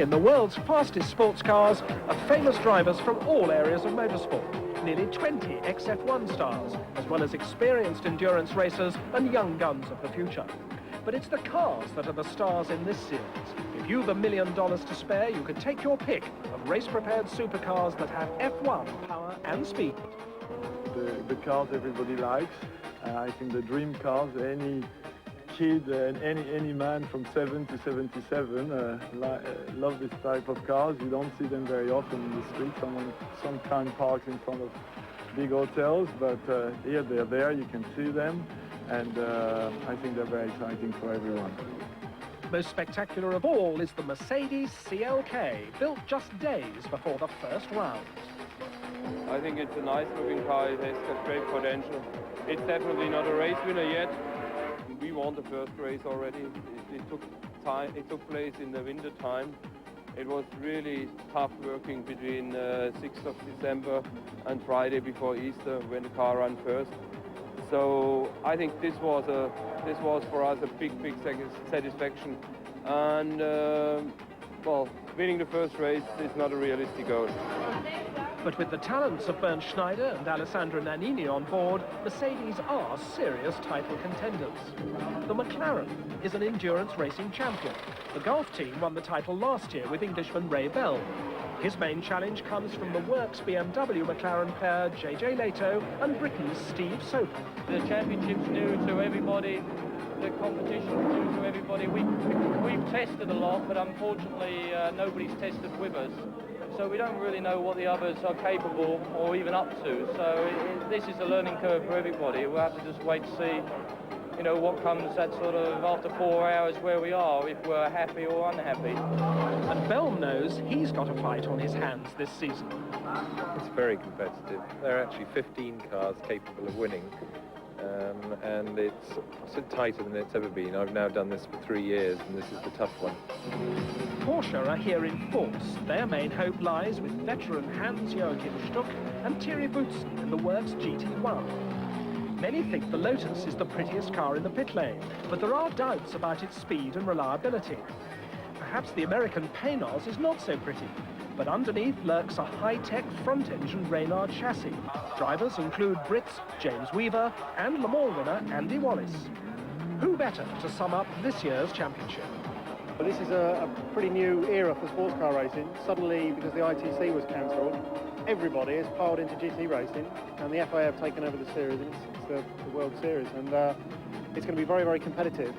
in the world's fastest sports cars are famous drivers from all areas of motorsport. Nearly 20 XF1 stars, as well as experienced endurance racers and young guns of the future. But it's the cars that are the stars in this series. If you've $1 million to spare, you can take your pick of race-prepared supercars that have F1 power and speed. The cars everybody likes. I think the dream cars, any kid and any man from 7 to 77 love this type of cars. You don't see them very often in the street. Someone sometimes parks in front of big hotels, but here they're there, you can see them, and I think they're very exciting for everyone. Most spectacular of all is the Mercedes CLK, built just days before the first round. I think it's a nice looking car. It has got great potential. It's definitely not a race winner yet. We won the first race already. It took time. It took place in the winter time. It was really tough working between 6th of December and Friday before Easter when the car ran first. So I think this was for us a big satisfaction. And well, winning the first race is not a realistic goal. But with the talents of Bernd Schneider and Alessandro Nannini on board, Mercedes are serious title contenders. The McLaren is an endurance racing champion. The Gulf team won the title last year with Englishman Ray Bell. His main challenge comes from the Works BMW McLaren pair JJ Leto and Britain's Steve Soper. The championship's new to everybody. The competition's new to everybody. We've tested a lot, but unfortunately nobody's tested with us. So we don't really know what the others are capable or even up to. So this is a learning curve for everybody. We'll have to just wait to see, you know, what comes at sort of after 4 hours where we are, if we're happy or unhappy. And Bell knows he's got a fight on his hands this season. It's very competitive. There are actually 15 cars capable of winning. And it's tighter than it's ever been. I've now done this for 3 years, and this is the tough one. Porsche are here in force. Their main hope lies with veteran Hans-Joachim Stuck and Thierry Boutsen in the Works GT1. Many think the Lotus is the prettiest car in the pit lane, but there are doubts about its speed and reliability. Perhaps the American Paynos is not so pretty, but underneath lurks a high-tech front-engine Reynard chassis. Drivers include Brits James Weaver and Le Mans winner Andy Wallace. Who better to sum up this year's championship? Well, this is a pretty new era for sports car racing. Suddenly, because the ITC was cancelled, everybody has piled into GT racing, and the FIA have taken over the series, and it's the World Series, and it's going to be very, very competitive.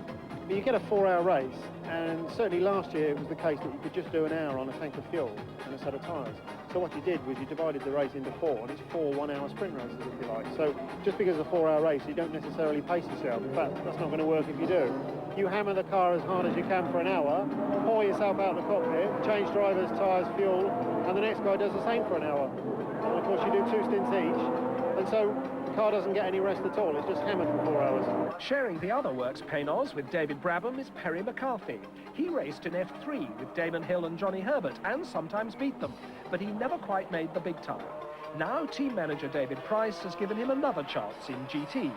But you get a 4-hour race, and certainly last year it was the case that you could just do an hour on a tank of fuel and a set of tyres. So what you did was you divided the race into 4, and it's 4 one-hour sprint races, if you like. So just because it's a 4-hour race, you don't necessarily pace yourself. In fact, that's not going to work if you do. You hammer the car as hard as you can for an hour, pour yourself out of the cockpit, change drivers, tyres, fuel, and the next guy does the same for an hour. And of course you do 2 stints each, and so the car doesn't get any rest at all. It's just hammered for 4 hours. Sharing the other Works Paynos with David Brabham is Perry McCarthy. He raced in F3 with Damon Hill and Johnny Herbert and sometimes beat them, but he never quite made the big time. Now team manager David Price has given him another chance in GTs.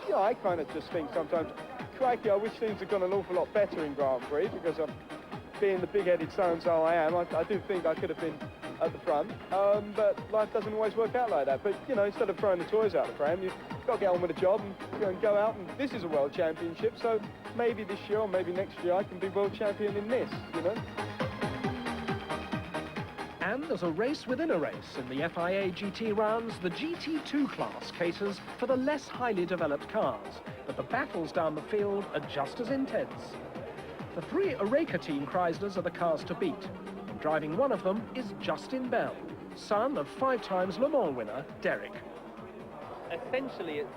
Yeah, I kind of just think sometimes, crikey, I wish things had gone an awful lot better in Grand Prix, because being the big-headed so-and-so I am, I do think I could have been at the front, but life doesn't always work out like that. But, you know, instead of throwing the toys out the pram, you've got to get on with the job and go out, and this is a world championship, so maybe this year or maybe next year I can be world champion in this, you know. And as a race within a race in the FIA GT rounds, the GT2 class caters for the less highly developed cars, but the battles down the field are just as intense. The 3 Oreca team Chryslers are the cars to beat. Driving one of them is Justin Bell, son of 5-time Le Mans winner Derek. Essentially, if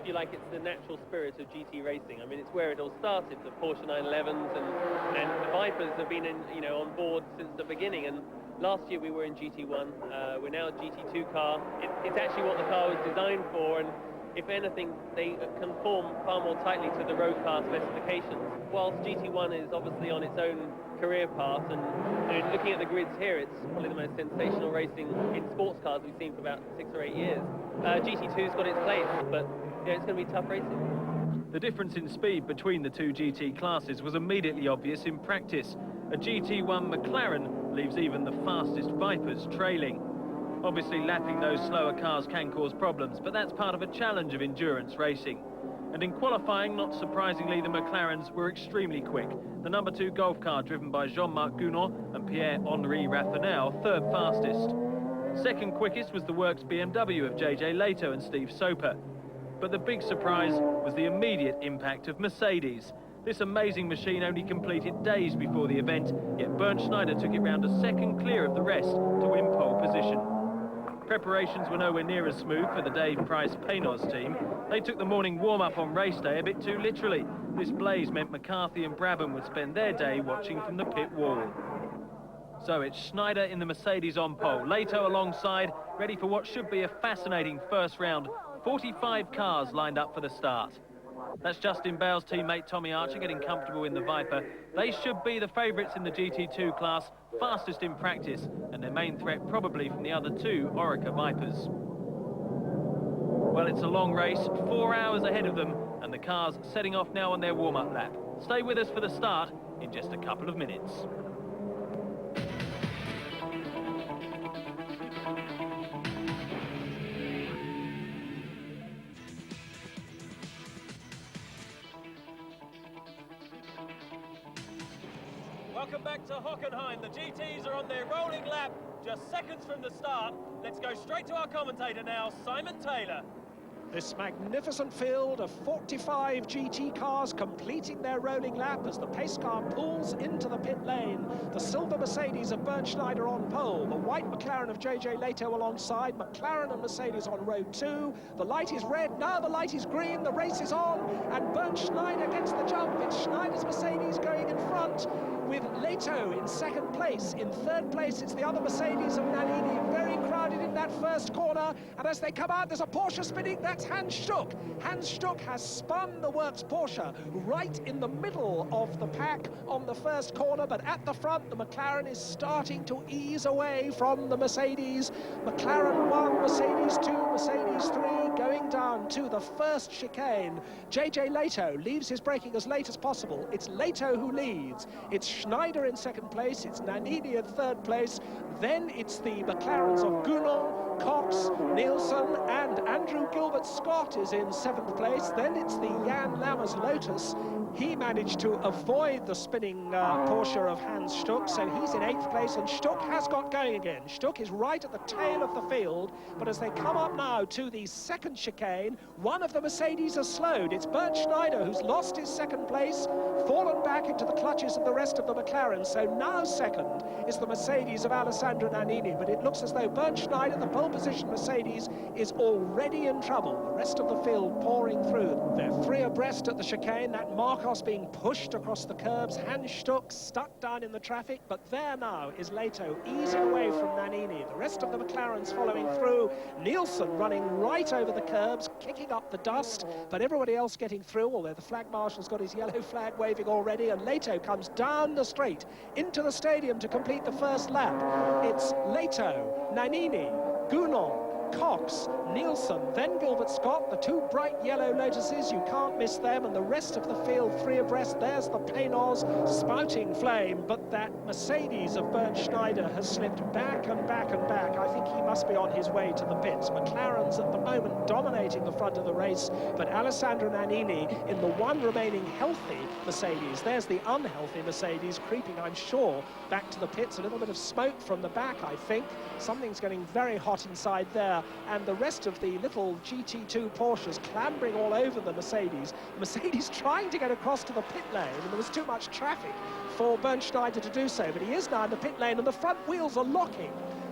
you like, it's the natural spirit of GT racing. I mean, it's where it all started. The Porsche 911s and the Vipers have been on board since the beginning. And last year we were in GT1. We're now a GT2 car. It's actually what the car was designed for, and if anything, they conform far more tightly to the road car specifications. Whilst GT1 is obviously on its own career path, and looking at the grids here, it's probably the most sensational racing in sports cars we've seen for about 6 or 8 years. GT2's got its place, but it's going to be tough racing. The difference in speed between the 2 GT classes was immediately obvious in practice. A GT1 McLaren leaves even the fastest Vipers trailing. Obviously, lapping those slower cars can cause problems, but that's part of a challenge of endurance racing. And in qualifying, not surprisingly, the McLarens were extremely quick. The number 2 Golf car, driven by Jean-Marc Gounon and Pierre-Henri Raffinel, third fastest. Second quickest was the Works BMW of JJ Leto and Steve Soper. But the big surprise was the immediate impact of Mercedes. This amazing machine only completed days before the event, yet Bernd Schneider took it round a second clear of the rest to win pole position. Preparations were nowhere near as smooth for the Dave Price-Paynos team. They took the morning warm-up on race day a bit too literally. This blaze meant McCarthy and Brabham would spend their day watching from the pit wall. So it's Schneider in the Mercedes on pole, Leto alongside, ready for what should be a fascinating first round. 45 cars lined up for the start. That's Justin Bale's teammate Tommy Archer getting comfortable in the Viper. They should be the favourites in the GT2 class, fastest in practice, and their main threat probably from the other 2 Orica Vipers. Well, it's a long race, 4 hours ahead of them, and the cars setting off now on their warm-up lap. Stay with us for the start in just a couple of minutes. Welcome back to Hockenheim. The GTs are on their rolling lap, just seconds from the start. Let's go straight to our commentator now, Simon Taylor. This magnificent field of 45 GT cars completing their rolling lap as the pace car pulls into the pit lane. The silver Mercedes of Bernd Schneider on pole, the white McLaren of JJ Leto alongside, McLaren and Mercedes on row 2. The light is red, now the light is green, the race is on, and Bernd Schneider gets the jump. It's Schneider's Mercedes going in front, with Leto in second place. In third place, it's the other Mercedes of Nannini, very crowded in that first corner, and as they come out, there's a Porsche spinning. That's Hans Stuck. Hans Stuck has spun the Works Porsche right in the middle of the pack on the first corner, but at the front, the McLaren is starting to ease away from the Mercedes. McLaren 1, Mercedes 2, Mercedes 3, going down to the first chicane. JJ Leto leaves his braking as late as possible. It's Leto who leads. It's Schneider in second place, it's Nannini in third place, then it's the McLarens of Gounon, Cox, Nielsen, and Andrew Gilbert-Scott is in seventh place, then it's the Jan Lammers Lotus. He managed to avoid the spinning Porsche of Hans Stuck, so he's in 8th place, and Stuck has got going again. Stuck is right at the tail of the field, but as they come up now to the second chicane, one of the Mercedes has slowed. It's Bernd Schneider who's lost his second place, fallen back into the clutches of the rest of the McLaren, so now second is the Mercedes of Alessandro Nannini, but it looks as though Bernd Schneider, the pole position Mercedes, is already in trouble. The rest of the field pouring through. They're 3 abreast at the chicane, that Marcos being pushed across the curbs, Hans Stuck stuck down in the traffic, but there now is Leto easing away from Nannini. The rest of the McLarens following through. Nielsen running right over the curbs, kicking up the dust, but everybody else getting through, although the flag marshal's got his yellow flag waving already, and Leto comes down the straight into the stadium to complete the first lap. It's Leto, Nannini, Gounon, Cox, Nielsen, then Gilbert-Scott, the 2 bright yellow Lotuses, you can't miss them, and the rest of the field 3 abreast. There's the Paynos spouting flame, but that Mercedes of Bernd Schneider has slipped back and back and back. I think he must be on his way to the pits. McLaren's at the moment dominating the front of the race, but Alessandro Nannini in the one remaining healthy Mercedes. There's the unhealthy Mercedes creeping, I'm sure, back to the pits. A little bit of smoke from the back, I think. Something's getting very hot inside there, and the rest of the little GT2 Porsches clambering all over the Mercedes. Mercedes trying to get across to the pit lane, and there was too much traffic for Bernd Schneider to do so, but he is now in the pit lane, and the front wheels are locking.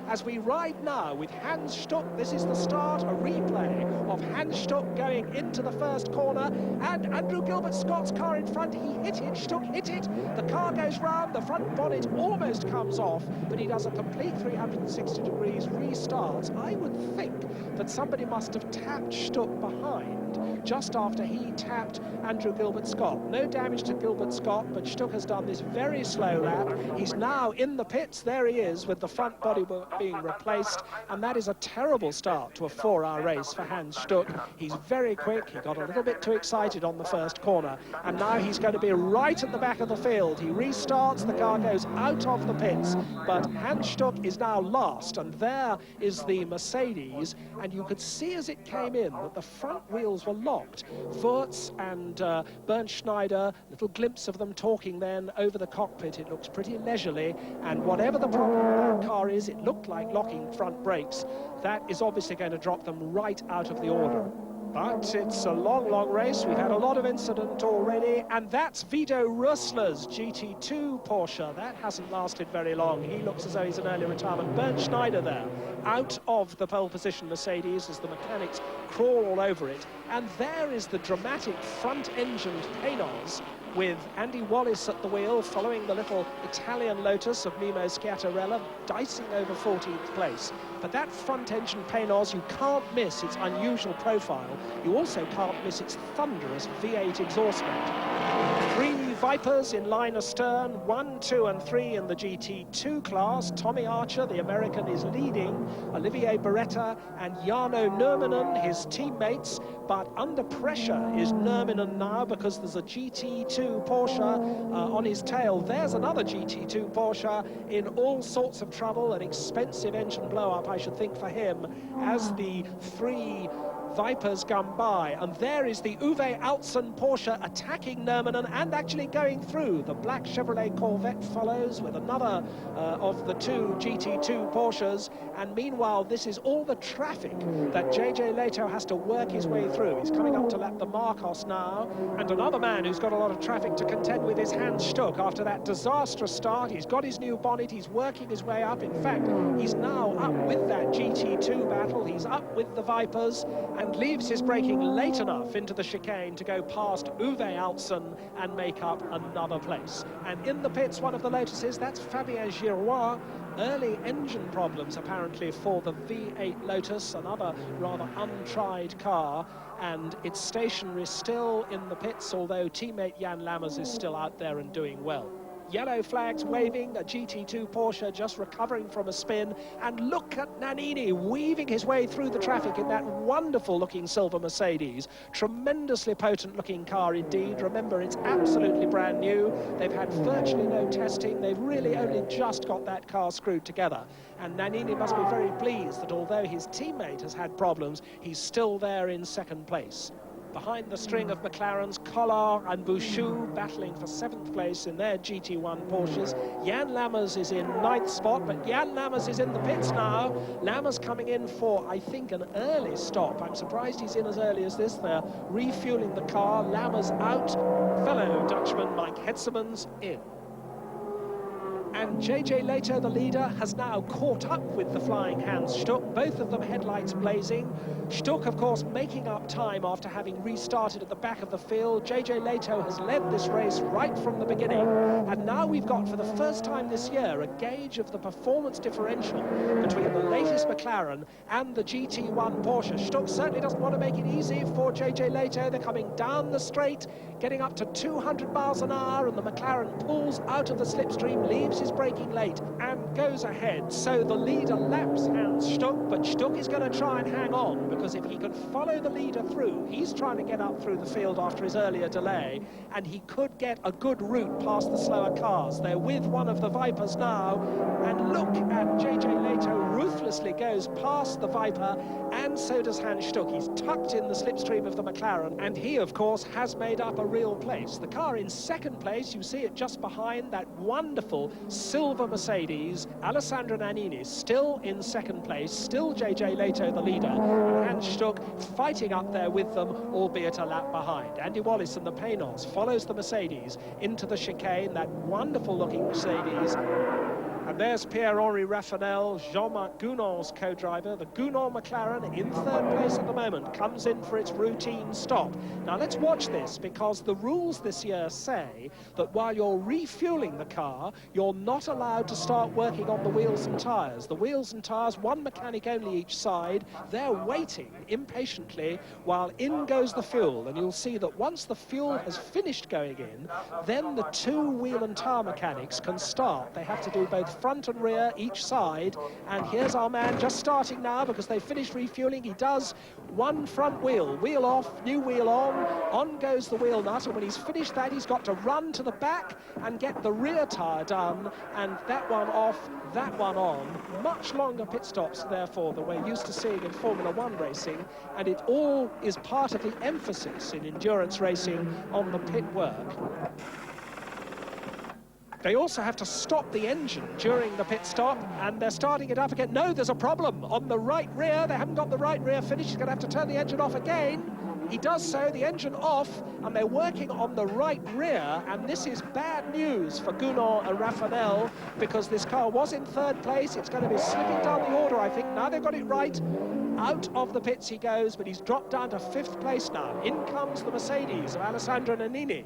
As we ride now with Hans Stuck, this is the start, a replay of Hans Stuck going into the first corner, and Andrew Gilbert-Scott's car in front, he hit it, Stuck hit it, the car goes round, the front bonnet almost comes off, but he does a complete 360 degrees restart. I would think that somebody must have tapped Stuck behind just after he tapped Andrew Gilbert-Scott. No damage to Gilbert-Scott, but Stuck has done this very slow lap. He's now in the pits, there he is with the front bodywork being replaced, and that is a terrible start to a 4-hour race for Hans Stuck. He's very quick. He got a little bit too excited on the first corner, and now he's going to be right at the back of the field. He restarts, the car goes out of the pits, but Hans Stuck is now last, and there is the Mercedes, and you could see as it came in that the front wheels were locked. Wurz and Bernd Schneider, little glimpse of them talking then over the cockpit. It looks pretty leisurely, and whatever the problem with that car is, it looked like locking front brakes. That is obviously going to drop them right out of the order. But it's a long, long race. We've had a lot of incident already, and that's Vito Rösler's GT2 Porsche. That hasn't lasted very long. He looks as though he's an early retirement. Bernd Schneider there, out of the pole position Mercedes as the mechanics crawl all over it. And there is the dramatic front-engined Paynos with Andy Wallace at the wheel, following the little Italian Lotus of Mimo Schiattarella, dicing over 14th place. But that front-engine Paynos, you can't miss its unusual profile. You also can't miss its thunderous V8 exhaust note. 3 Vipers in line astern, 1, 2 and 3 in the GT2 class. Tommy Archer, the American, is leading. Olivier Beretta and Jarno Nurminen, his teammates. But under pressure is Nurminen now, because there's a GT2 Porsche on his tail. There's another GT2 Porsche in all sorts of trouble, an expensive engine blow-up, I should think, for him, as the 3 Vipers come by. And there is the Uwe Altzen Porsche attacking Nurminen and actually going through. The black Chevrolet Corvette follows with another of the 2 GT2 Porsches. And meanwhile, this is all the traffic that JJ Leto has to work his way through. He's coming up to lap the Marcos now. And another man who's got a lot of traffic to contend with is Hans Stuck. After that disastrous start, he's got his new bonnet, he's working his way up. In fact, he's now up with that GT2 battle. He's up with the Vipers and leaves his braking late enough into the chicane to go past Uwe Altzen and make up another place. And in the pits, one of the Lotuses, that's Fabien Giroir. Early engine problems apparently for the V8 Lotus, another rather untried car, and it's stationary still in the pits, although teammate Jan Lammers is still out there and doing well. Yellow flags waving, a GT2 Porsche just recovering from a spin, and look at Nannini weaving his way through the traffic in that wonderful looking silver Mercedes. Tremendously potent looking car indeed. Remember, it's absolutely brand new. They've had virtually no testing. They've really only just got that car screwed together. And Nannini must be very pleased that although his teammate has had problems, he's still there in second place. Behind the string of McLarens, Collard and Bouchou battling for 7th place in their GT1 Porsches. Jan Lammers is in 9th spot, but Jan Lammers is in the pits now. Lammers coming in for, I think, an early stop. I'm surprised he's in as early as this. They're refueling the car. Lammers out. Fellow Dutchman Mike Hetsemans in. And JJ Leto, the leader, has now caught up with the flying Hans Stuck, both of them headlights blazing. Stuck, of course, making up time after having restarted at the back of the field. JJ Leto has led this race right from the beginning. And now we've got, for the first time this year, a gauge of the performance differential between the latest McLaren and the GT1 Porsche. Stuck certainly doesn't want to make it easy for JJ Leto. They're coming down the straight, getting up to 200 miles an hour, and the McLaren pulls out of the slipstream, leaves his braking late and goes ahead. So the leader laps Hans Stuck, but Stuck is going to try and hang on, because if he can follow the leader through, he's trying to get up through the field after his earlier delay, and he could get a good route past the slower cars. They're with one of the Vipers now, and look at JJ Leto ruthlessly goes past the Viper, and so does Hans Stuck. He's tucked in the slipstream of the McLaren, and he, of course, has made up a real place. The car in second place, you see it just behind that wonderful silver Mercedes. Alessandro Nannini still in second place, still JJ Leto the leader, and Hans Stuck fighting up there with them, albeit a lap behind. Andy Wallace and the Paynos follows the Mercedes into the chicane, that wonderful looking Mercedes. And there's Pierre-Henri Raffanel, Jean-Marc Gounon's co-driver. The Gounon McLaren in third place at the moment, comes in for its routine stop. Now let's watch this, because the rules this year say that while you're refueling the car, you're not allowed to start working on the wheels and tyres. The wheels and tyres, one mechanic only each side, they're waiting impatiently while in goes the fuel. And you'll see that once the fuel has finished going in, then the 2 wheel and tyre mechanics can start. They have to do both front and rear each side. And here's our man just starting now because they finished refueling. He does one front wheel off, new wheel on goes the wheel nut, and when he's finished that, he's got to run to the back and get the rear tyre done, and that one off, that one on. Much longer pit stops, therefore, than we're used to seeing in Formula One racing, and it all is part of the emphasis in endurance racing on the pit work. They also have to stop the engine during the pit stop, and they're starting it up again. No, there's a problem on the right rear. They haven't got the right rear finished. He's going to have to turn the engine off again. He does so, the engine off, and they're working on the right rear, and this is bad news for Gounod and Raffanel, because this car was in third place. It's going to be slipping down the order, I think. Now they've got it right. Out of the pits he goes, but he's dropped down to 5th place now. In comes the Mercedes of Alessandro Nannini.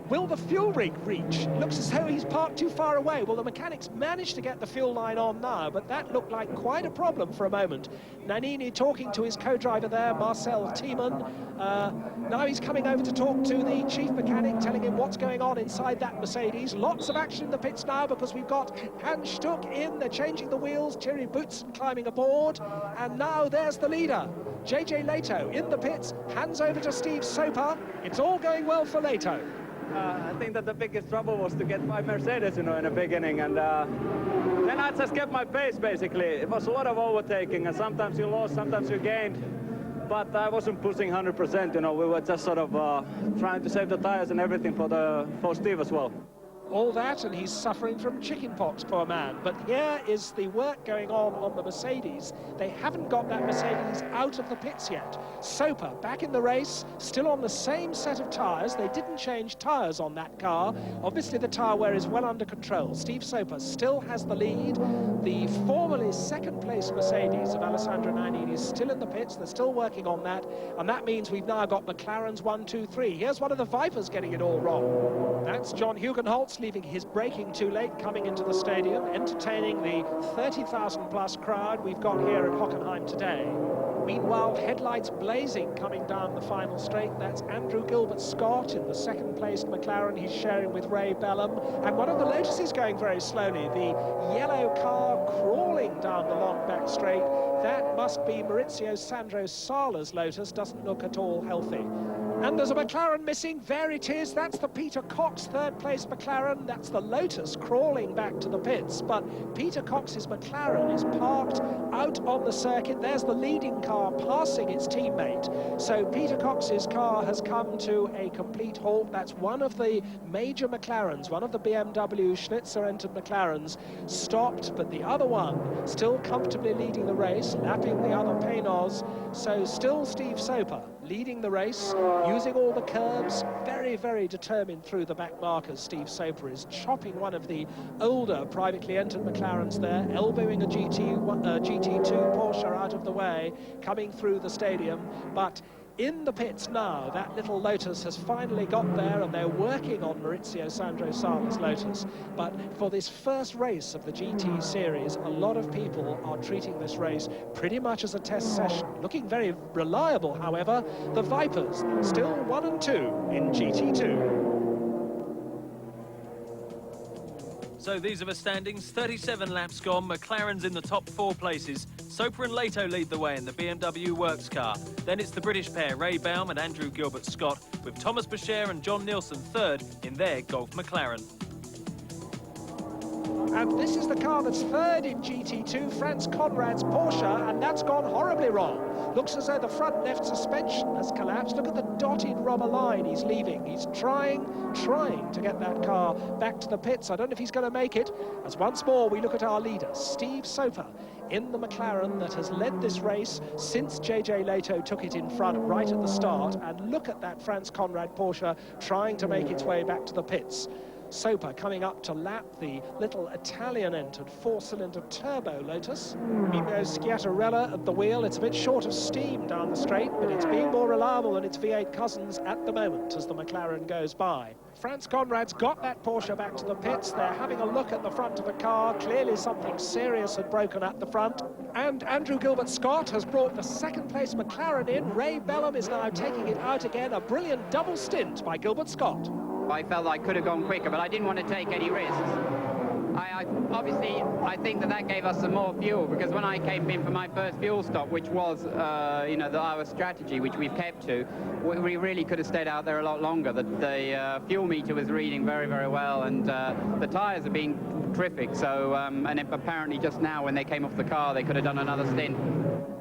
Will the fuel rig reach? Looks as though he's parked too far away. Well, the mechanics managed to get the fuel line on now, but that looked like quite a problem for a moment. Nannini talking to his co-driver there, Marcel Thiemann. Now he's coming over to talk to the chief mechanic, telling him what's going on inside that Mercedes. Lots of action in the pits now because we've got Hans Stuck in. They're changing the wheels. Thierry Boutsen climbing aboard. And now there's the leader. JJ Leto in the pits, hands over to Steve Soper. It's all going well for Leto. I think that the biggest trouble was to get my Mercedes, in the beginning, and then I just kept my pace, basically. It was a lot of overtaking, and sometimes you lost, sometimes you gained, but I wasn't pushing 100%, we were just sort of trying to save the tires and everything for Steve as well. All that, and he's suffering from chickenpox, poor man. But here is the work going on the Mercedes. They haven't got that Mercedes out of the pits yet. Soper back in the race, still on the same set of tyres. They didn't change tyres on that car. Obviously the tyre wear is well under control. Steve Soper still has the lead. The formerly second place Mercedes of Alessandro Nannini is still in the pits. They're still working on that, and that means we've now got McLaren's 1, 2, 3. Here's one of the Vipers getting it all wrong. That's John Hockenheim, leaving his braking too late, coming into the stadium, entertaining the 30,000 plus crowd we've got here at Hockenheim today. Meanwhile, headlights blazing coming down the final straight. That's Andrew Gilbert-Scott in the second placed McLaren. He's sharing with Ray Bellum. And one of the Lotus is going very slowly. The yellow car crawling down the long back straight. That must be Maurizio Sandro Sala's Lotus. Doesn't look at all healthy. And there's a McLaren missing. There it is. That's the Peter Cox third-place McLaren. That's the Lotus crawling back to the pits. But Peter Cox's McLaren is parked out on the circuit. There's the leading car passing its teammate. So Peter Cox's car has come to a complete halt. That's one of the major McLarens, one of the BMW Schnitzer-entered McLarens, stopped, but the other one still comfortably leading the race, lapping the other Paynos. So still Steve Soper leading the race, using all the curbs, very, very determined through the back markers. Steve Soper is chopping one of the older privately entered McLarens there, elbowing a GT2 Porsche out of the way, coming through the stadium. But in the pits now, that little Lotus has finally got there, and they're working on Maurizio Sandro Sala's Lotus. But for this first race of the GT series, a lot of people are treating this race pretty much as a test session. Looking very reliable, however, the Vipers still 1 and 2 in GT2. So these are the standings, 37 laps gone, McLaren's in the top 4 places. Soper and Leto lead the way in the BMW Works car. Then it's the British pair, Ray Baum and Andrew Gilbert-Scott, with Thomas Boucher and John Nielsen third in their Golf McLaren. And this is the car that's third in GT2, Franz Conrad's Porsche, and that's gone horribly wrong. Looks as though the front left suspension has collapsed. Look at the dotted rubber line he's leaving. He's trying to get that car back to the pits. I don't know if he's going to make it, as once more we look at our leader, Steve Soper, in the McLaren that has led this race since JJ Leto took it in front right at the start. And look at that Franz Conrad Porsche trying to make its way back to the pits. Soper coming up to lap the little Italian-entered 4-cylinder turbo Lotus. Mimio Schiattarella at the wheel. It's a bit short of steam down the straight, but it's being more reliable than its V8 cousins at the moment as the McLaren goes by. Franz Conrad's got that Porsche back to the pits. They're having a look at the front of the car. Clearly something serious had broken at the front. And Andrew Gilbert-Scott has brought the second-place McLaren in. Ray Bellum is now taking it out again. A brilliant double stint by Gilbert-Scott. I felt I could have gone quicker, but I didn't want to take any risks. Obviously, I think that gave us some more fuel, because when I came in for my first fuel stop, which was, our strategy, which we've kept to, we really could have stayed out there a lot longer. The fuel meter was reading very, very well, and the tyres have been terrific. So, and apparently just now, when they came off the car, they could have done another stint.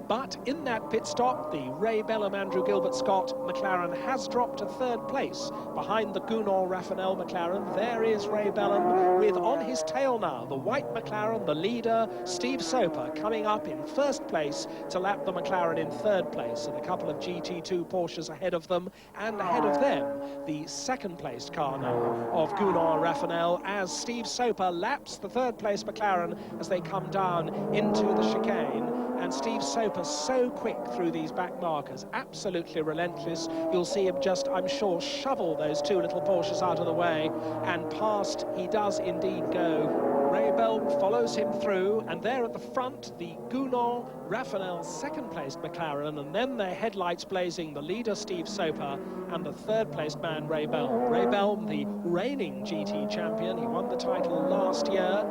But in that pit stop, the Ray Bellum, Andrew Gilbert-Scott McLaren has dropped to third place behind the Gunnar Raffinel McLaren. There is Ray Bellum with on his tail now the white McLaren, the leader, Steve Soper, coming up in first place to lap the McLaren in third place, and a couple of GT2 Porsches ahead of them, and ahead of them the second placed car now of Gunnar Raffinel, as Steve Soper laps the third place McLaren as they come down into the chicane. And Steve Soper so quick through these back markers, absolutely relentless. You'll see him just, I'm sure, shovel those two little Porsches out of the way, and past he does indeed go. Ray Bellum follows him through, and there at the front, the Gunnar Raffinel second-placed McLaren, and then their headlights blazing, the leader Steve Soper and the third-placed man Ray Bellum. Ray Bellum, the reigning GT champion, he won the title last year.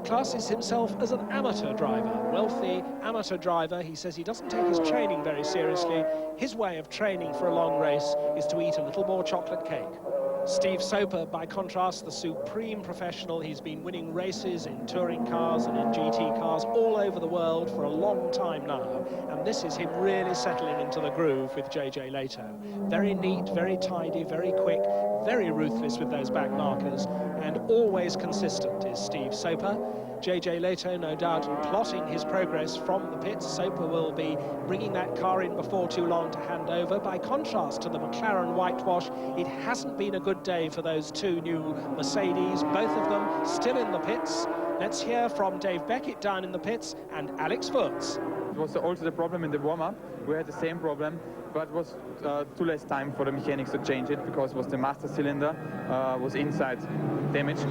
Classes himself as an amateur driver, wealthy amateur driver. He says he doesn't take his training very seriously. His way of training for a long race is to eat a little more chocolate cake. Steve Soper, by contrast, the supreme professional. He's been winning races in touring cars and in GT cars all over the world for a long time now. And this is him really settling into the groove with JJ Leto. Very neat, very tidy, very quick, very ruthless with those back markers, and always consistent is Steve Soper. JJ Leto, no doubt, plotting his progress from the pits. Soper will be bringing that car in before too long to hand over. By contrast to the McLaren whitewash, it hasn't been a good day for those two new Mercedes, both of them still in the pits. Let's hear from Dave Beckett down in the pits and Alex Wurz. It was also the problem in the warm-up. We had the same problem, but it was too less time for the mechanics to change it, because it was the master cylinder was inside damaged,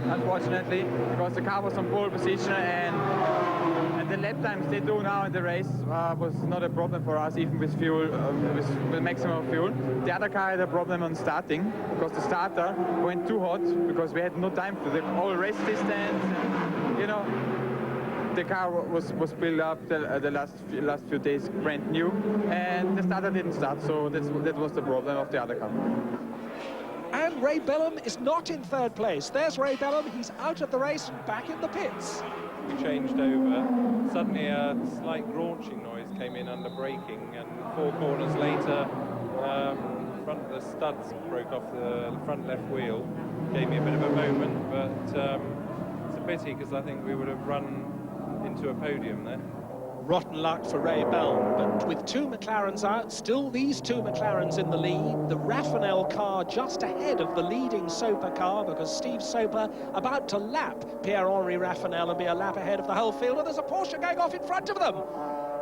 unfortunately, because the car was on pole position, and the lap times they do now in the race was not a problem for us, even with fuel, with maximum fuel. The other car had a problem on starting, because the starter went too hot, because we had no time for the whole race distance, and, you know, the car was built up the last few days brand new, and the starter didn't start, so that was the problem of the other car. And Ray Bellum is not in third place. There's Ray Bellum, he's out of the race, back in the pits. We changed over. Suddenly a slight graunching noise came in under braking, and 4 corners later, the studs broke off the front left wheel. Gave me a bit of a moment, but it's a pity, because I think we would have run into a podium there. Rotten luck for Ray Bellum, but with two McLarens out, still these two McLarens in the lead. The Raffinel car just ahead of the leading Soper car, because Steve Soper about to lap Pierre-Henri Raffinel and be a lap ahead of the whole field, and there's a Porsche going off in front of them.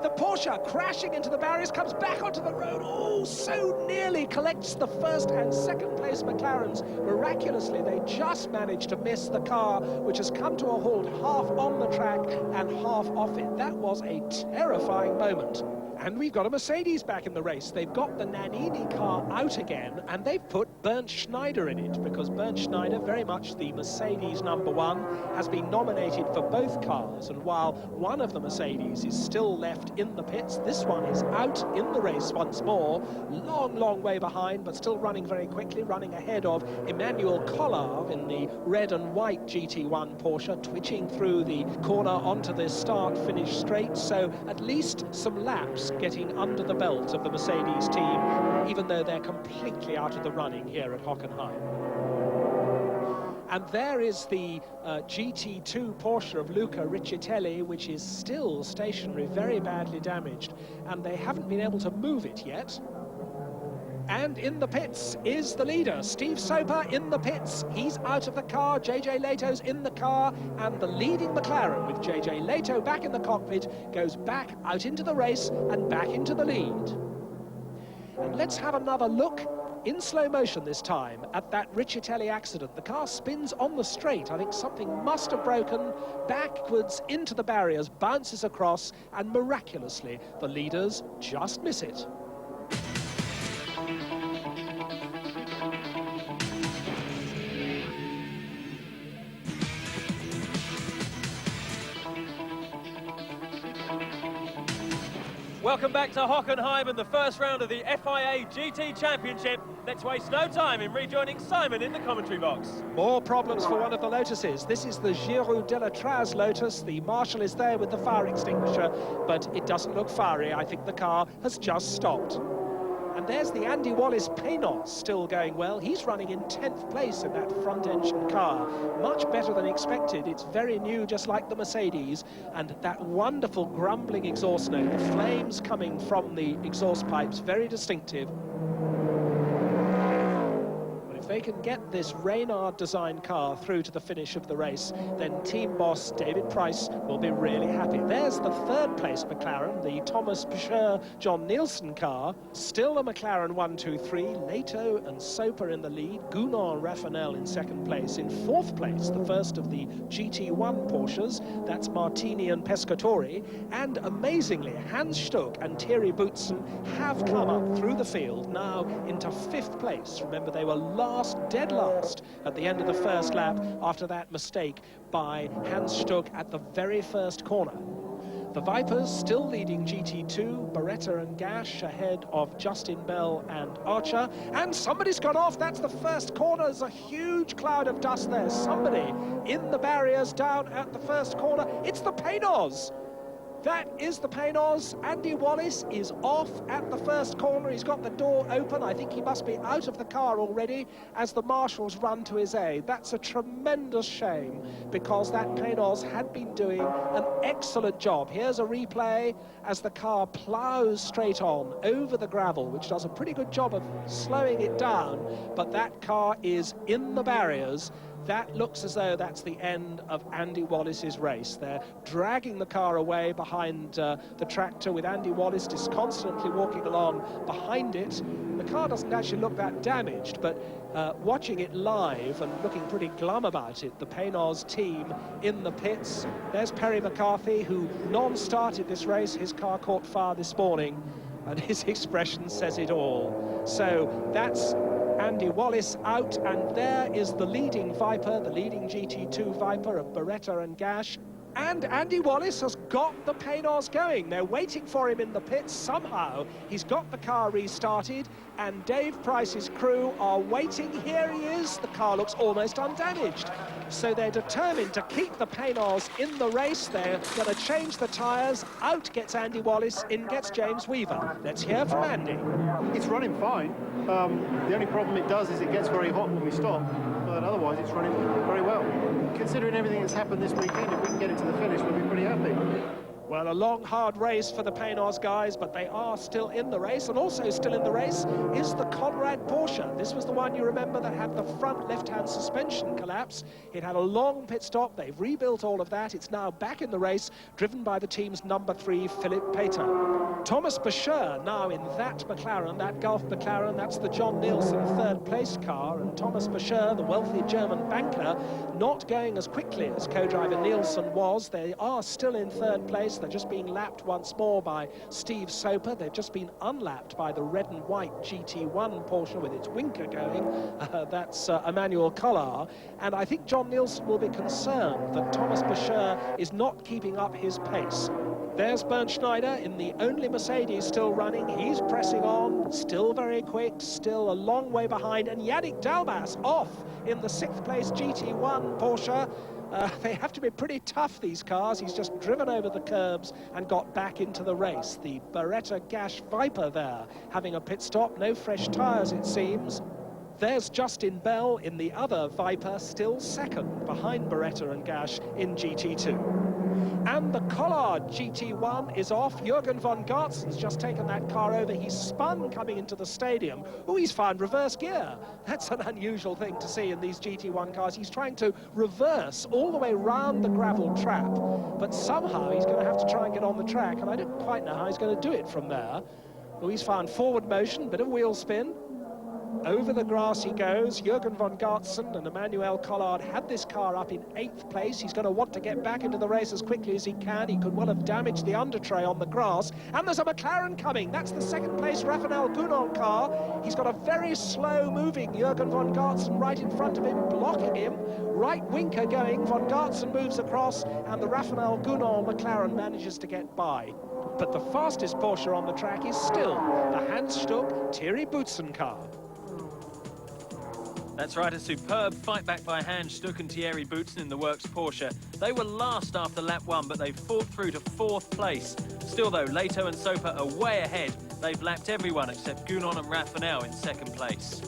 The Porsche crashing into the barriers, comes back onto the road, oh, so nearly collects the first and second place McLarens. Miraculously, they just managed to miss the car, which has come to a halt half on the track and half off it. That was a terrifying moment. And we've got a Mercedes back in the race. They've got the Nannini car out again, and they've put Bernd Schneider in it, because Bernd Schneider, very much the Mercedes #1, has been nominated for both cars. And while one of the Mercedes is still left in the pits, this one is out in the race once more. Long, long way behind, but still running very quickly, running ahead of Emmanuel Collard in the red and white GT1 Porsche, twitching through the corner onto the start-finish straight. So at least some laps getting under the belt of the Mercedes team, even though they're completely out of the running here at Hockenheim. And there is the GT2 Porsche of Luca Riccitelli, which is still stationary, very badly damaged, and they haven't been able to move it yet. And in the pits is the leader, Steve Soper in the pits. He's out of the car, JJ Leto's in the car, and the leading McLaren, with JJ Leto back in the cockpit, goes back out into the race and back into the lead. And let's have another look, in slow motion this time, at that Riccitelli accident. The car spins on the straight. I think something must have broken, backwards into the barriers, bounces across, and miraculously, the leaders just miss it. Welcome back to Hockenheim and the first round of the FIA GT Championship. Let's waste no time in rejoining Simon in the commentary box. More problems for one of the Lotuses. This is the Giroud de la Traze Lotus. The marshal is there with the fire extinguisher, but it doesn't look fiery. I think the car has just stopped. And there's the Andy Wallace Paynos still going well. He's running in 10th place in that front-engine car. Much better than expected. It's very new, just like the Mercedes. And that wonderful grumbling exhaust note, the flames coming from the exhaust pipes, very distinctive. If they can get this Reynard-designed car through to the finish of the race, then team boss David Price will be really happy. There's the third place McLaren, the Thomas Peugeot John Nielsen car. Still a McLaren 1-2-3, Leto and Soper in the lead, Gounod and Raffanel in second place. In fourth place, the first of the GT1 Porsches, that's Martini and Pescatori. And amazingly, Hans Stuck and Thierry Boutsen have come up through the field, now into fifth place. Remember, they were dead last at the end of the first lap after that mistake by Hans Stuck at the very first corner. The Vipers still leading GT2, Beretta and Gash ahead of Justin Bell and Archer. And somebody's gone off. That's the first corner. There's a huge cloud of dust there. Somebody in the barriers down at the first corner. It's the Paynos. That is the Paynos. Andy Wallace is off at the first corner. He's got the door open. I think he must be out of the car already as the marshals run to his aid. That's a tremendous shame because that Paynos had been doing an excellent job. Here's a replay as the car plows straight on over the gravel, which does a pretty good job of slowing it down, but that car is in the barriers. That looks as though that's the end of Andy Wallace's race. They're dragging the car away behind the tractor with Andy Wallace disconsolately walking along behind it. The car doesn't actually look that damaged, but watching it live and looking pretty glum about it, the Paynos team in the pits. There's Perry McCarthy, who non-started this race. His car caught fire this morning, and his expression says it all. So that's Andy Wallace out, and there is the leading Viper, the leading GT2 Viper of Beretta and Gash. And Andy Wallace has got the Paynos going. They're waiting for him in the pits. Somehow he's got the car restarted, and Dave Price's crew are waiting. Here he is. The car looks almost undamaged. So they're determined to keep the Paynos in the race. They're going to change the tyres. Out gets Andy Wallace, in gets James Weaver. Let's hear from Andy. It's running fine. The only problem it does is it gets very hot when we stop, but otherwise it's running very well. Considering everything that's happened this weekend, if we can get it to the finish, we'll be pretty happy. Well, a long, hard race for the Paynos guys, but they are still in the race. And also still in the race is the Conrad Porsche. This was the one, you remember, that had the front left-hand suspension collapse. It had a long pit stop. They've rebuilt all of that. It's now back in the race, driven by the team's number 3, Philip Pater. Thomas Bashir now in that McLaren, that Gulf McLaren. That's the John Nielsen third-place car. And Thomas Bashir, the wealthy German banker, not going as quickly as co-driver Nielsen was. They are still in third place. They're just being lapped once more by Steve Soper. They've just been unlapped by the red and white GT1 Porsche with its winker going. That's Emmanuel Collard. And I think John Nielsen will be concerned that Thomas Bashir is not keeping up his pace. There's Bernd Schneider in the only Mercedes still running. He's pressing on, still very quick, still a long way behind. And Yannick Dalmas off in the 6th place GT1 Porsche. They have to be pretty tough, these cars. He's just driven over the curbs and got back into the race. The Beretta Gash Viper there, having a pit stop. No fresh tyres, it seems. There's Justin Bell in the other Viper, still second behind Beretta and Gash in GT2. And the Collard GT1 is off. Jürgen von Gartzen's just taken that car over. He's spun coming into the stadium. Oh, he's found reverse gear. That's an unusual thing to see in these GT1 cars. He's trying to reverse all the way round the gravel trap, but somehow he's going to have to try and get on the track, and I don't quite know how he's going to do it from there. Oh, he's found forward motion, bit of wheel spin. Over the grass he goes. Jürgen von Gartzen and Emmanuel Collard had this car up in 8th place. He's going to want to get back into the race as quickly as he can. He could well have damaged the under tray on the grass. And there's a McLaren coming. That's the 2nd place Raphael Gunon car. He's got a very slow-moving Jürgen von Gartzen right in front of him, blocking him. Right winker going. Von Gartzen moves across, and the Raphael Gunon McLaren manages to get by. But the fastest Porsche on the track is still the Hans Stuck Thierry Boutsen car. That's right, a superb fight back by Hans Stuck and Thierry Boutsen in the Works Porsche. They were last after lap 1, but they fought through to 4th place. Still though, Leto and Soper are way ahead. They've lapped everyone except Gunon and Raphael in 2nd place.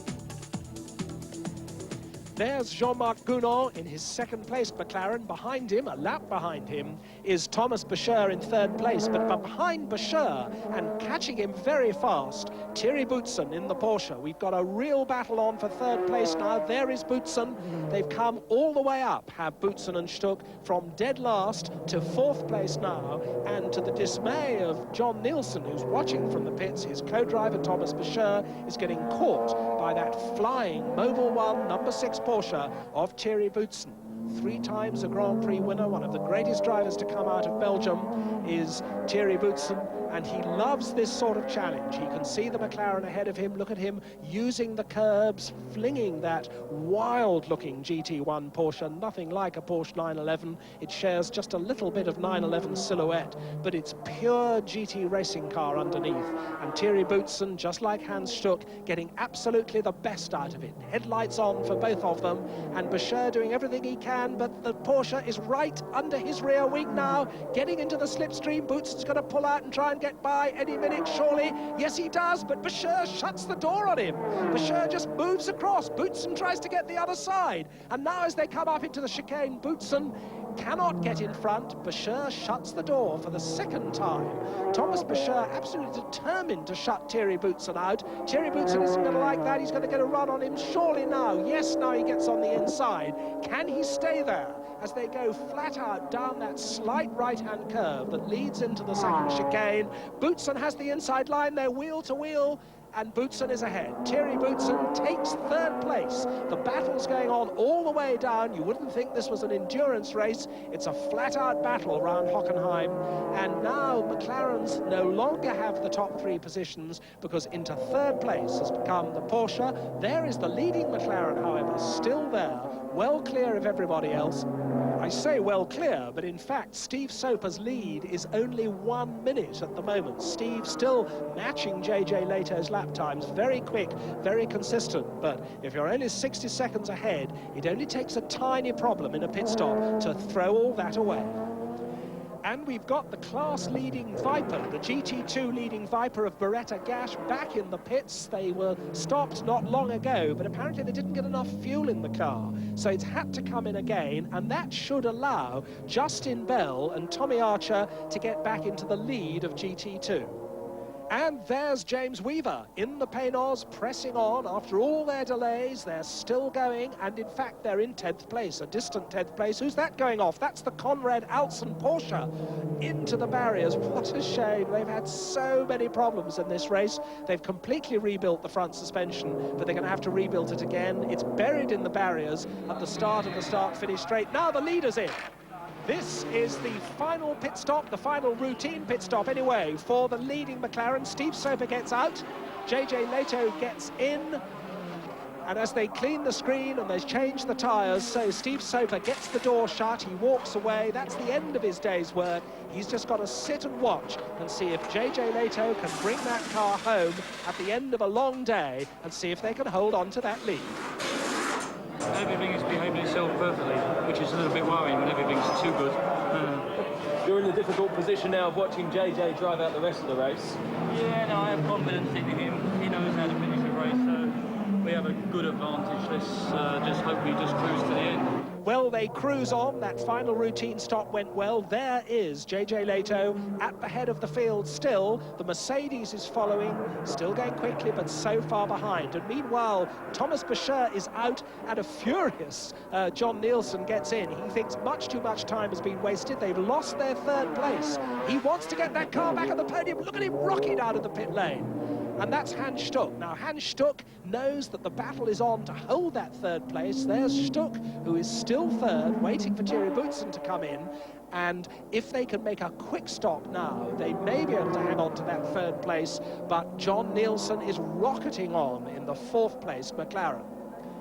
There's Jean-Marc Gunon in his 2nd place McLaren. Behind him, a lap behind him, is Thomas Boucher in 3rd place. But behind Boucher and catching him very fast, Thierry Boutsen in the Porsche. We've got a real battle on for 3rd place now. There is Boutsen. They've come all the way up, have Boutsen and Stuck, from dead last to 4th place now. And to the dismay of John Nielsen, who's watching from the pits, his co-driver Thomas Boucher is getting caught by that flying Mobil 1 number 6 Porsche of Thierry Boutsen. 3 times a Grand Prix winner, one of the greatest drivers to come out of Belgium is Thierry Boutsen, and he loves this sort of challenge. He can see the McLaren ahead of him. Look at him using the curbs, flinging that wild-looking GT1 Porsche, nothing like a Porsche 911. It shares just a little bit of 911 silhouette, but it's pure GT racing car underneath. And Thierry Boutsen, just like Hans Stuck, getting absolutely the best out of it. Headlights on for both of them, and Boucher doing everything he can, but the Porsche is right under his rear wing now, getting into the slipstream. Boutsen's going to pull out and try and get by any minute, surely. Yes, he does, but Boucher shuts the door on him. Boucher just moves across. Boutsen tries to get the other side. And now as they come up into the chicane, Boutsen cannot get in front. Boucher shuts the door for the 2nd time. Thomas Boucher absolutely determined to shut Thierry Boutsen out. Thierry Boutsen isn't going to like that. He's going to get a run on him, surely now. Yes, now he gets on the inside. Can he stay there as they go flat out down that slight right-hand curve that leads into the 2nd chicane? Boutsen has the inside line. They're wheel to wheel, and Boutsen is ahead. Thierry Boutsen takes 3rd place. The battle's going on all the way down. You wouldn't think this was an endurance race. It's a flat-out battle around Hockenheim. And now McLaren's no longer have the top 3 positions, because into 3rd place has come the Porsche. There is the leading McLaren, however, still there, well clear of everybody else. I say well clear, but in fact Steve Soper's lead is only 1 minute at the moment. Steve still matching JJ Leto's lap times, very quick, very consistent, but if you're only 60 seconds ahead, it only takes a tiny problem in a pit stop to throw all that away. And we've got the class-leading Viper, the GT2 leading Viper of Beretta Gash, back in the pits. They were stopped not long ago, but apparently they didn't get enough fuel in the car, so it's had to come in again, and that should allow Justin Bell and Tommy Archer to get back into the lead of GT2. And there's James Weaver in the Pénaz, pressing on. After all their delays, they're still going, and in fact they're in 10th place, a distant 10th place. Who's that going off? That's the Conrad Alson Porsche into the barriers. What a shame. They've had so many problems in this race. They've completely rebuilt the front suspension, but they're going to have to rebuild it again. It's buried in the barriers at the start of the start-finish straight. Now the leader's in. This is the final pit stop, the final routine pit stop anyway, for the leading McLaren. Steve Soper gets out, JJ Leto gets in, and as they clean the screen and they change the tyres, so Steve Soper gets the door shut, he walks away. That's the end of his day's work. He's just got to sit and watch and see if JJ Leto can bring that car home at the end of a long day and see if they can hold on to that lead. Everything is behaving itself perfectly, which is a little bit worrying when everything's too good. You're in the difficult position now of watching JJ drive out the rest of the race. Yeah, no, I have confidence in him. He knows how to finish a race, so we have a good advantage. Let's just hope we just cruise to the end. Well, they cruise on. That final routine stop went well. There is JJ Leto at the head of the field still. The Mercedes is following, still going quickly, but so far behind. And meanwhile, Thomas Boucher is out, and a furious John Nielsen gets in. He thinks much too much time has been wasted. They've lost their 3rd place. He wants to get that car back on the podium. Look at him rocket out of the pit lane. and that's Hans Stuck. Now, Hans Stuck knows that the battle is on to hold that third place. There's Stuck, who is still third, waiting for Thierry Boutsen to come in. And if they can make a quick stop now, they may be able to hang on to that third place. But John Nielsen is rocketing on in the fourth place McLaren.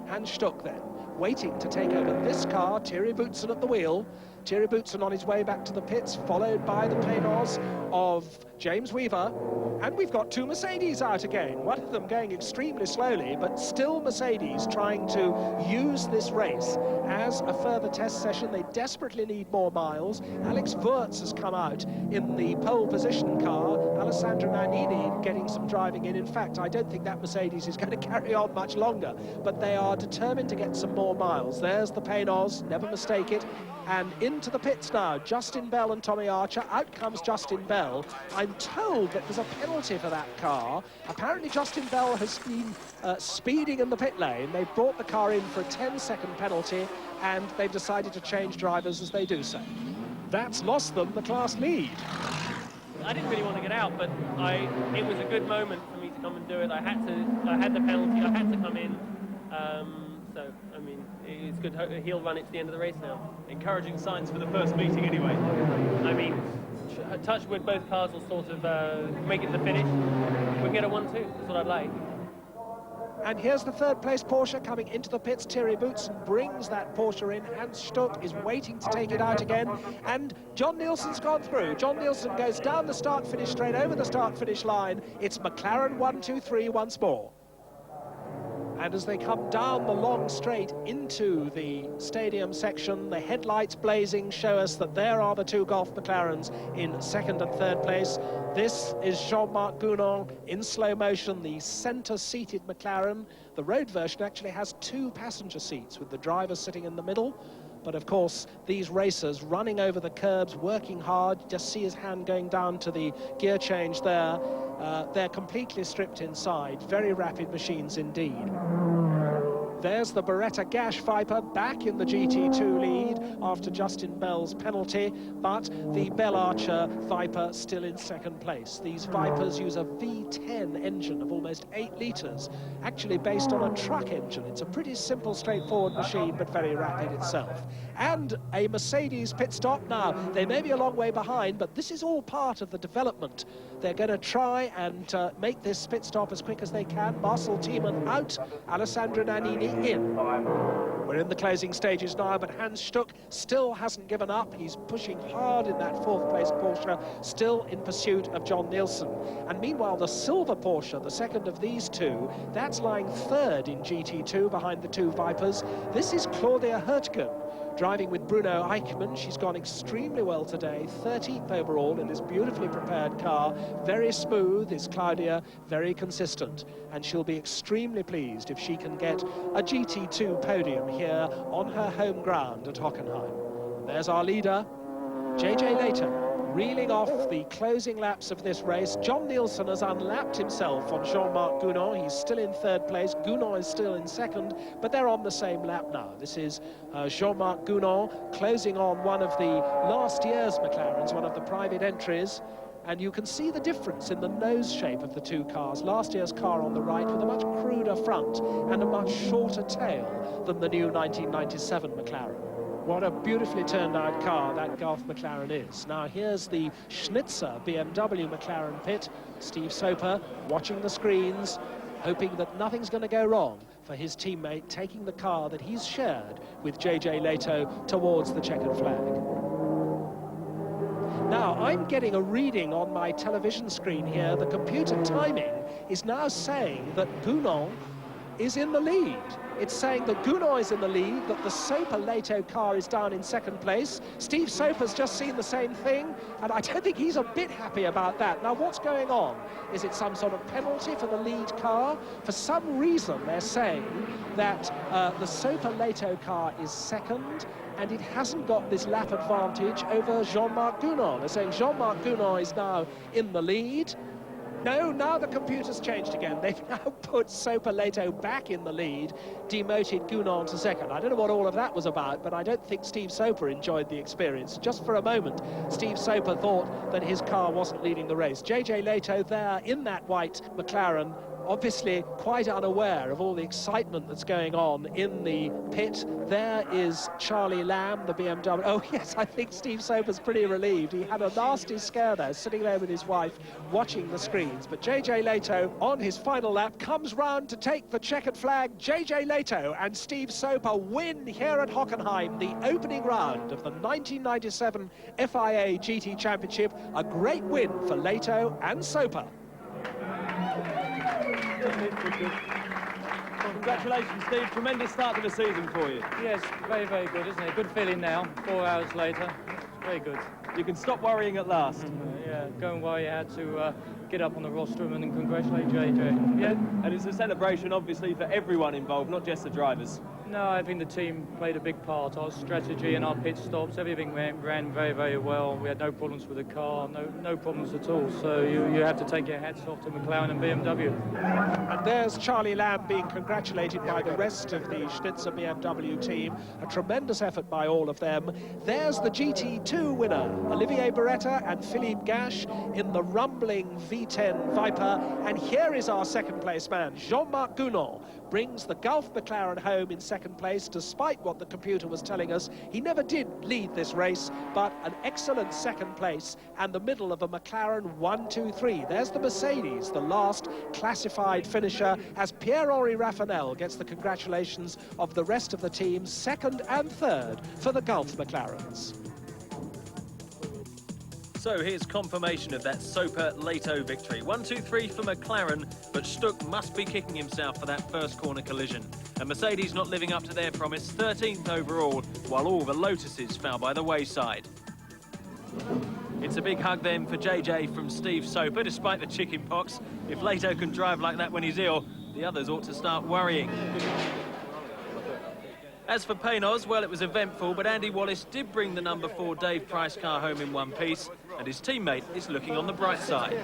Hans Stuck then, waiting to take over this car, Thierry Boutsen at the wheel. Thierry Boutsen on his way back to the pits, followed by the Pénos of James Weaver. And we've got two Mercedes out again, one of them going extremely slowly, but still Mercedes trying to use this race as a further test session. They desperately need more miles. Alex Wurz has come out in the pole position car. Alessandro Nannini getting some driving in. In fact, I don't think that Mercedes is going to carry on much longer, but they are determined to get some more miles. There's the Pénos, never mistake it. And into the pits now, Justin Bell and Tommy Archer. Out comes Justin Bell. I'm told that there's a penalty for that car. Apparently Justin Bell has been speeding in the pit lane. They've brought the car in for a 10-second penalty, and they've decided to change drivers as they do so. That's lost them the class lead. I didn't really want to get out, but it was a good moment for me to come and do it. I had the penalty, I had to come in. So, I mean, it's good. He'll run it to the end of the race now. Encouraging signs for the first meeting anyway. I mean, touch wood, both cars will sort of make it to the finish. We can get a 1-2, that's what I'd like. And here's the third place Porsche coming into the pits. Thierry Boutsen brings that Porsche in. Hans Stuck is waiting to take it out again. And John Nielsen's gone through. John Nielsen goes down the start-finish straight, over the start-finish line. It's McLaren 1-2-3 once more. And as they come down the long straight into the stadium section, the headlights blazing show us that there are the two Golf McLarens in second and third place. This is Jean-Marc Gounon in slow motion, the centre-seated McLaren. The road version actually has two passenger seats with the driver sitting in the middle. But of course, these racers running over the curbs, working hard. Just see his hand going down to the gear change there. They're completely stripped inside. Very rapid machines indeed. There's the Beretta Gash Viper back in the GT2 lead after Justin Bell's penalty, but the Bell Archer Viper still in second place. These Vipers use a V10 engine of almost 8 litres, actually based on a truck engine. It's a pretty simple, straightforward machine, but very rapid itself. And a Mercedes pit stop now. They may be a long way behind, but this is all part of the development. They're going to try and make this pit stop as quick as they can. Marcel Thiemann out, Alessandro Nannini in. We're in the closing stages now, but Hans Stuck still hasn't given up. He's pushing hard in that fourth place Porsche, still in pursuit of John Nielsen. And meanwhile, the silver Porsche, the second of these two, that's lying third in GT2 behind the two Vipers. This is Claudia Hurtgen, driving with Bruno Eichmann. She's gone extremely well today, 13th overall in this beautifully prepared car. Very smooth is Claudia, very consistent, and she'll be extremely pleased if she can get a GT2 podium here on her home ground at Hockenheim. There's our leader, JJ Lehto, reeling off the closing laps of this race. John Nielsen has unlapped himself on Jean-Marc Gounon. He's still in third place. Gounon is still in second, but they're on the same lap now. This is Jean-Marc Gounon closing on one of the last year's McLarens, one of the private entries. And you can see the difference in the nose shape of the two cars. Last year's car on the right with a much cruder front and a much shorter tail than the new 1997 McLaren. What a beautifully turned out car that Golf McLaren is. Now here's the Schnitzer BMW McLaren pit. Steve Soper watching the screens, hoping that nothing's going to go wrong for his teammate taking the car that he's shared with JJ Lehto towards the checkered flag. Now, I'm getting a reading on my television screen here. The computer timing is now saying that Gounon is in the lead. It's saying that Gounon is in the lead, that the Soper-Lehto car is down in second place. Steve Soper's just seen the same thing, and I don't think he's a bit happy about that. Now, what's going on? Is it some sort of penalty for the lead car? For some reason, they're saying that the Soper-Lehto car is second, and it hasn't got this lap advantage over Jean-Marc Gounon. They're saying Jean-Marc Gounon is now in the lead, No, now the computer's changed again. They've now put Soper Leto back in the lead, demoted Gounon to second. I don't know what all of that was about, but I don't think Steve Soper enjoyed the experience. Just for a moment, Steve Soper thought that his car wasn't leading the race. JJ Leto there in that white McLaren, obviously quite unaware of all the excitement that's going on in the pit. There is Charlie Lamb, the BMW. Oh, yes, I think Steve Soper's pretty relieved. He had a nasty scare there, sitting there with his wife, watching the screens. But JJ Leto, on his final lap, comes round to take the checkered flag. JJ Leto and Steve Soper win here at Hockenheim, the opening round of the 1997 FIA GT Championship. A great win for Leto and Soper. Congratulations, Steve. Tremendous start to the season for you. Yes, very, very good, isn't it? Good feeling now, 4 hours later. It's very good. You can stop worrying at last. Yeah, go and worry how to get up on the rostrum and then congratulate JJ. Yeah, and it's a celebration, obviously, for everyone involved, not just the drivers. No, I think the team played a big part. Our strategy and our pit stops, everything ran very, very well. We had no problems with the car, no problems at all. So you have to take your hats off to McLaren and BMW. And there's Charlie Lamb being congratulated by the rest of the Schnitzer BMW team. A tremendous effort by all of them. There's the GT2 winner, Olivier Beretta and Philippe Gache in the rumbling V10 Viper. And here is our second place man, Jean-Marc Gounon, brings the Gulf McLaren home in second place, despite what the computer was telling us. He never did lead this race, but an excellent second place and the middle of a McLaren 1-2-3. There's the Mercedes, the last classified finisher, as Pierre-Henri Raffanel gets the congratulations of the rest of the team, second and third for the Gulf McLarens. So here's confirmation of that Soper-Leto victory. 1-2-3 for McLaren, but Stuck must be kicking himself for that first corner collision. And Mercedes not living up to their promise, 13th overall, while all the Lotuses fell by the wayside. It's a big hug then for JJ from Steve Soper, despite the chicken pox. If Leto can drive like that when he's ill, the others ought to start worrying. As for Paynos, well, it was eventful, but Andy Wallace did bring the number 4 Dave Price car home in one piece, and his teammate is looking on the bright side.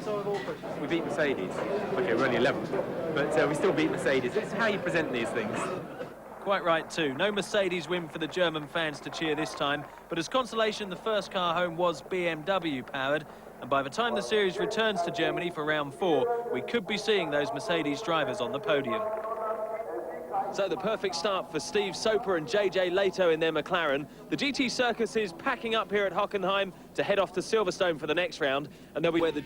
We beat Mercedes. OK, we're only 11th, but we still beat Mercedes. It's how you present these things. Quite right, too. No Mercedes win for the German fans to cheer this time, but as consolation, the first car home was BMW-powered, and by the time the series returns to Germany for round 4, we could be seeing those Mercedes drivers on the podium. So the perfect start for Steve Soper and JJ Leto in their McLaren. The GT circus is packing up here at Hockenheim to head off to Silverstone for the next round, and they'll be where the